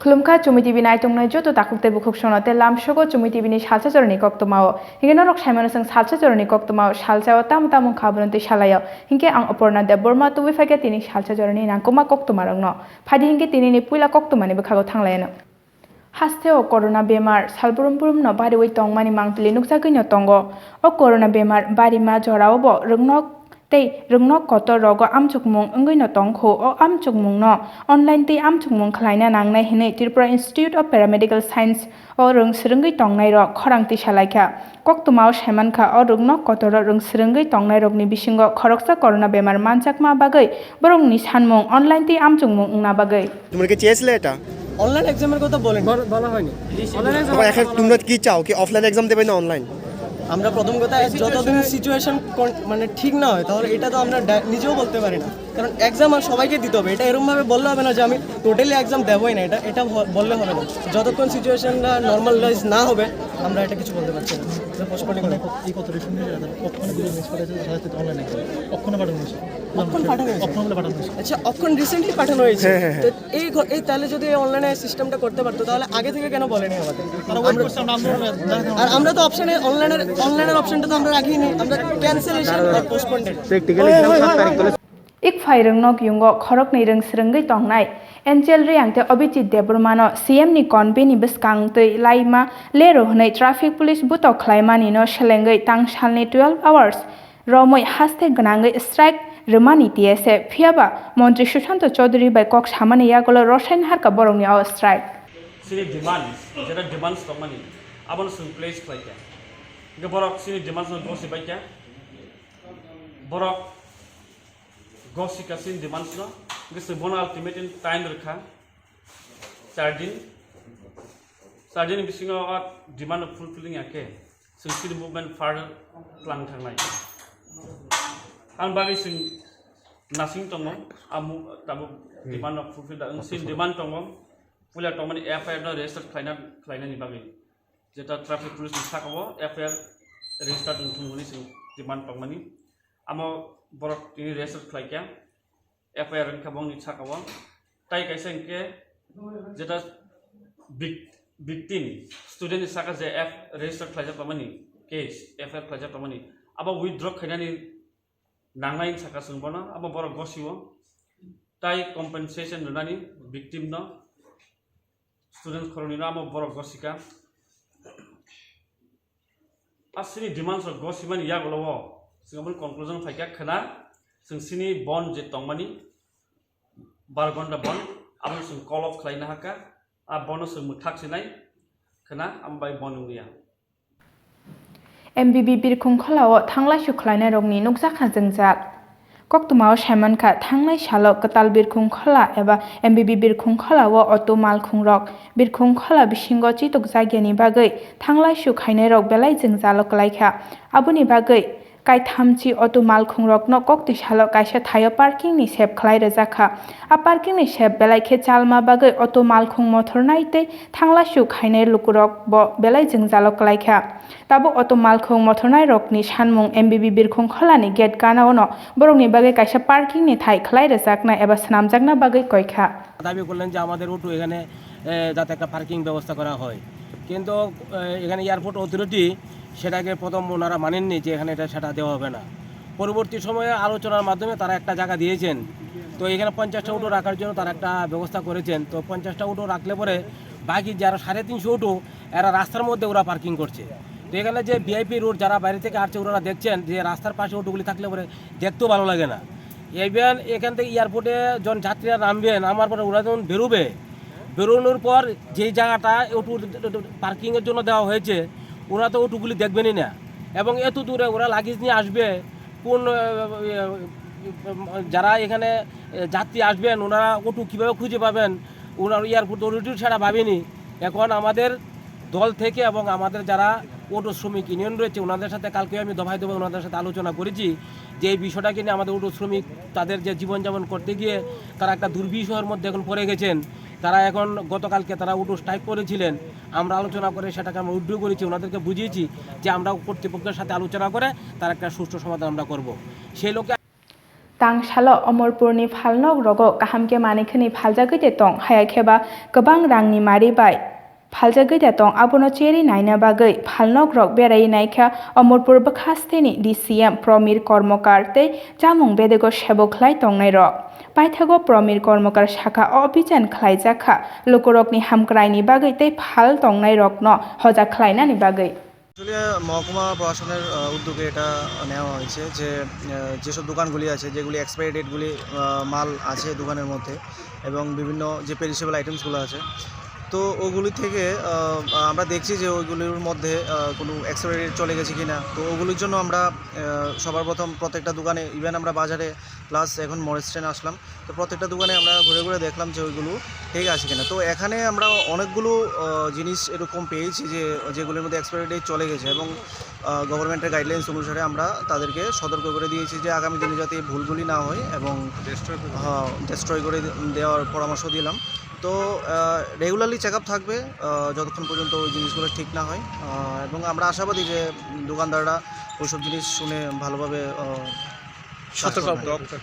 Khulumkha Chumi TV nai tongnai joto takukte bukhuk sonote lamshogo Chumi TV ni Salsa jorani Koktwma hinge norok saimano sing Salsa jorani Koktwma Salsa o tam khabronte salaya hinge ang Aparna Debbarma tuwi phage tini Salsa jorani nangkoma Koktwma rongno phadi hinge tini ni puila Koktwma ni bukhago thanglayano Hasteo corona bemar salburum no bari wei tongmani mangpili nukjagui no tongo o corona bemar bari ma jorao bo rungnok tei rungnok koto rogo amchukmung ongui no tongkho o amchukmung no online tei amchukmung khlaina nangnai hinai Tripura Institute of Paramedical Science o rung srungui tongnai ro khorangti salaikha Koktwma o saimankha o rungnok koto ro rung srungui tongnai rokni bisingo khoroksa corona bemar manjakma bagai borongni sanmung online tei amchukmung ongna bagai তোমরা কি চেয়েছিলে এটা online এক্সামের কথা বলা হয়নি online exam এখন তোমরা কি চাও কি অফলাইন এক্সাম দেবে না অনলাইন আমরা প্রথম কথা যতদিন সিচুয়েশন মানে ঠিক না হয় তাহলে এটা তো আমরা নিজেও বলতে পারি না কারণ এক্সাম আর সবাইকে দিতে হবে এটা এরকম ভাবে বললে হবে না যে আমি টোটালি এক্সাম দেবই না এটা বললে হবে না যতক্ষণ সিচুয়েশনটা নরমালাইজ না হবে আমরা এটা কিছু বলতে পারছি না এটা পোস্টপোন করে এই কথাটা শুনে অক্ষণ গুলো মিস করে যাচ্ছে অনলাইন এক্সাম অক্ষণ পাঠানো হয়েছে আচ্ছা অক্ষণ রিসেন্টলি পাঠানো হয়েছে তো এই তাহলে যদি অনলাইনে সিস্টেমটা করতে পারতো তাহলে আগে থেকে কেন বলেনি আমাদের আর আমরা তো অপশনে অনলাইনের অপশনটা তো আমরা রাখিনি আমরা ক্যান্সেলেশন আর পোস্টপোন্ডেড প্র্যাকটিক্যাল এক্সাম তারিখ তোলে Ik fairung nok yungo khorok nei rung srungai tongnai Angel Riangte Obichi Debbarma no CM ni konbe ni beskang tei laima lero hnai traffic police buto khlaimani no shelengai tangsalni 12 hours romoi haste gnangai strike Romani TSE phiaba Montri Sushanta Chaudhary by Kok Samani Yagolo Roshan Harka borongni our strike sini demand jera demand tomani abon sun place klaika ge borok sini demand sun gosi baika borok gosi ka sini demand no ge se bona ultimate time rakha 4 din bisingo demand fulfilling ake sun sini movement further plan thangnai ang bagay sing nasing tongo amu tabu demand of fulfill da sin demand tongo pula tongmani FIR no register klaina ni bagay jeta traffic police ni sakabo FIR register tongmani sing demand tongmani amo borok ini register klaika FIR ang kabong ni sakabo tai kaisa ke jeta victim student ni saka je F register klaja tongmani case FIR klaja tongmani abo withdraw khainani nangnai saka sungbono abo borok gosiwo tai compensation nani victim no student khoroni no amo borok gosika asini demand so gosimani yagolowo singabul conclusion faika khana sini bond je tongmani 12 gonta bond abo sing call off khlaina haka a bonus muthak sinai khana ambai bonuya MBB birkhung kholao thanglai sukhlaina rokni nukjakha jengjak Koktwma o saimankha thanglai salo katal birkhung khola eba MBB birkhung kholao auto malkhung rok birkhung khola bisingo chitok jagyani bagai thanglai sukhainai rok belai jengjalo klaikha aboni bagai kai thamchi auto malkhung rok no kokti salo kaisa thayo parking ni sep khlai rejakha a parking ni sep belai khe chalma bagai auto malkhung mothornai te thanglai sukhainai lukurok bo belai jengjalo klaikha tabo auto malkhung mothornai rokni sanmung MBB birkhung kholani gate kanao no borokni bagai kaisa parking ni thai khlai rejakna eba snamjakna bagai koikha দাবি করলেন যে আমাদের auto এখানে যাতে একটা parking ব্যবস্থা করা হয় কিন্তু এখানে এয়ারপোর্ট অথরিটি সেটাকে প্রথম ওনারা মানেননি যে এখানে সেটা দেওয়া হবে না পরবর্তী সময়ে আলোচনার মাধ্যমে তারা একটা জায়গা দিয়েছেন তো এখানে 50টা অটো রাখার জন্য তারা একটা ব্যবস্থা করেছেন তো 50টা অটো রাখলে পরে বাকি যারা 350 অটো এরা রাস্তার মধ্যে ওরা পার্কিং করছে তো এখানে যে ভিআইপি রোড যারা বাইরে থেকে আসছে ওরা দেখছেন যে রাস্তার পাশে অটোগুলি থাকলে পরে দেখতেও ভালো লাগে না ইভেন এখান থেকে এয়ারপোর্টে যখন যাত্রীরা নামবেন আমার পরে ওরা যখন বেরোনোর পর যেই জায়গাটা অটো পার্কিংয়ের জন্য দেওয়া হয়েছে ওরা তো অটোগুলি দেখবেনই না এবং এত দূরে ওরা লাগেজ নিয়ে আসবে কোন যারা এখানে যাত্রী আসবেন ওনারা অটো কীভাবে খুঁজে পাবেন ওনারা এয়ারপোর্ট অথরিটি ছাড়া ভাবেনি এখন আমাদের দল থেকে এবং আমাদের যারা অটো শ্রমিক ইউনিয়ন রয়েছে ওনাদের সাথে কালকে আমি দফায় ওনাদের সাথে আলোচনা করেছি যে এই বিষয়টাকে নিয়ে আমাদের অটো শ্রমিক তাদের যে জীবনযাপন করতে গিয়ে তারা একটা দুর্বিষহের মধ্যে এখন পড়ে গেছেন তারা এখন গতকালকে তারা অটো স্ট্রাইক করেছিলেন আমরা আলোচনা করে সেটাকে আমরা উইথড্র করেছি ওনাদেরকে বুঝিয়েছি যে আমরা কর্তৃপক্ষের সাথে আলোচনা করে তার একটা সুষ্ঠু সমাধান আমরা করব সেই লোকে Tangshalo Omorpurni Phalnog Rogo Kahamke Manikhani Phaljagite Tong Hayakeba Gobang Rangni Mari Bai Phaljagite Tong Abono Cheri Naina Bagai Phalnog Rog Berai Naika Omorpur Bakhasteni DCM Promir Kormokarte Jamung Bedego Sheboklai Tongnai Rog Paithago Promir Kormokar Shaka Obijan Khlaijaka Lokorokni Hamkraini Bagai Tei Phal Tongnai Rogno Hoja Khlainani Bagai আসলে মহকুমা প্রশাসনের উদ্যোগে এটা নেওয়া হয়েছে যে যেসব দোকানগুলি আছে যেগুলি এক্সপায়ারি ডেটগুলি মাল আছে দোকানের মধ্যে এবং বিভিন্ন যে পেরিশেবল আইটেমসগুলো আছে তো ওগুলি থেকে আমরা দেখছি যে ওইগুলির মধ্যে কোনো এক্সপায়ারি ডেট চলে গেছে কিনা তো ওগুলির জন্য আমরা সবার প্রথম প্রত্যেকটা দোকানে ইভেন আমরা বাজারে প্লাস এখন মল স্ট্যান্ডে আসলাম তো প্রত্যেকটা দোকানে আমরা ঘুরে ঘুরে দেখলাম যে ওইগুলো ঠিক আছে কিনা তো এখানে আমরা অনেকগুলো জিনিস এরকম পেয়েছি যে যেগুলির মধ্যে এক্সপায়ারি ডেট চলে গেছে এবং গভর্নমেন্টের গাইডলাইন্স অনুসারে আমরা তাদেরকে সতর্ক করে দিয়েছি যে আগামী দিনে যাতে ভুলগুলি না হয় এবং ডেস্ট্রয় করে দেওয়ার পরামর্শ দিলাম তো রেগুলারলি চেক আপ থাকবে যতক্ষণ পর্যন্ত ওই জিনিসগুলো ঠিক না হয় এবং আমরা আশাবাদী যে দোকানদাররা ওইসব জিনিস শুনে ভালোভাবে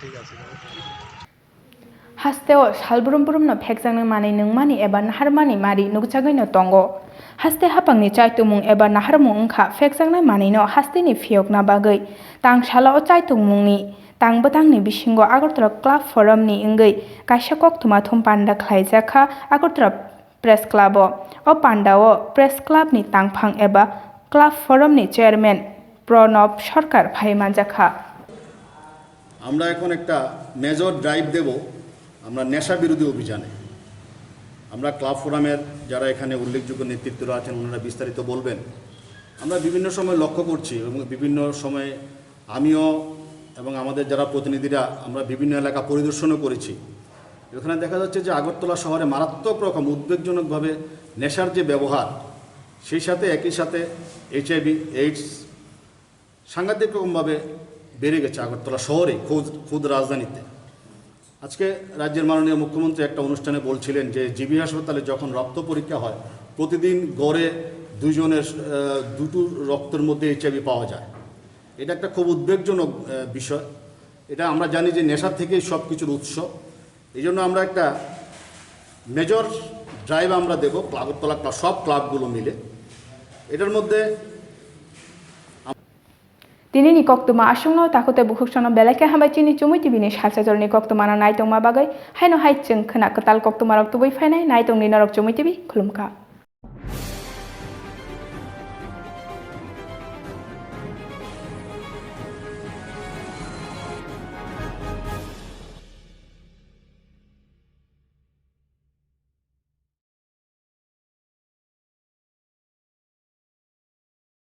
ঠিক আছে Hasteo salbrum no phekjangni mani nungmani eba naharmani mari nukjagoi no tongo haste hapangni chaitumung eba naharmung ongkha phekjangnai mani no hasteni phiyokna bagoi tangshala o chaitumungni tangbatangni bisingo Agartala Club Forum ni ingoi kaisa Koktwma thumpanda khlaijaka Agartala Press Club o pandao Press Club ni tangphang eba Club Forum ni chairman Pranab Sarkar bhai manjakha আমরা এখন একটা major drive দেব আমরা নেশা বিরোধী অভিযানে আমরা club ফোরামের যারা এখানে উল্লেখযোগ্য নেতৃত্বরা আছেন ওনারা বিস্তারিত বলবেন আমরা বিভিন্ন সময় লক্ষ্য করছি এবং বিভিন্ন সময়ে আমিও এবং আমাদের যারা প্রতিনিধিরা আমরা বিভিন্ন এলাকা পরিদর্শনও করেছি এখানে দেখা যাচ্ছে যে আগরতলা শহরে মারাত্মক রকম উদ্বেগজনকভাবে নেশার যে ব্যবহার সেই সাথে একই সাথে HIV AIDS সাংঘাতিক রকমভাবে বেড়ে গেছে আগরতলা শহরে খুদ রাজধানীতে আজকে রাজ্যের মাননীয় মুখ্যমন্ত্রী একটা অনুষ্ঠানে বলছিলেন যে জিবি হাসপাতালে যখন রক্ত পরীক্ষা হয় প্রতিদিন গড়ে দুটো রক্তের মধ্যে HIV পাওয়া যায় এটা একটা খুব উদ্বেগজনক বিষয় এটা আমরা জানি যে নেশা থেকেই সব কিছুর উৎস এই জন্য আমরা একটা মেজর ড্রাইভ আমরা দেব আগরতলা সব ক্লাবগুলো মিলে এটার মধ্যে Dinini Koktwma asungno takote bukhoksano belake hambai chini chumui tibini Salsa jorni Koktwma no naitongma bagai haino haitjeng khena ketal Koktwma rok tubui phainai naitongni norok chumui tibi khulumka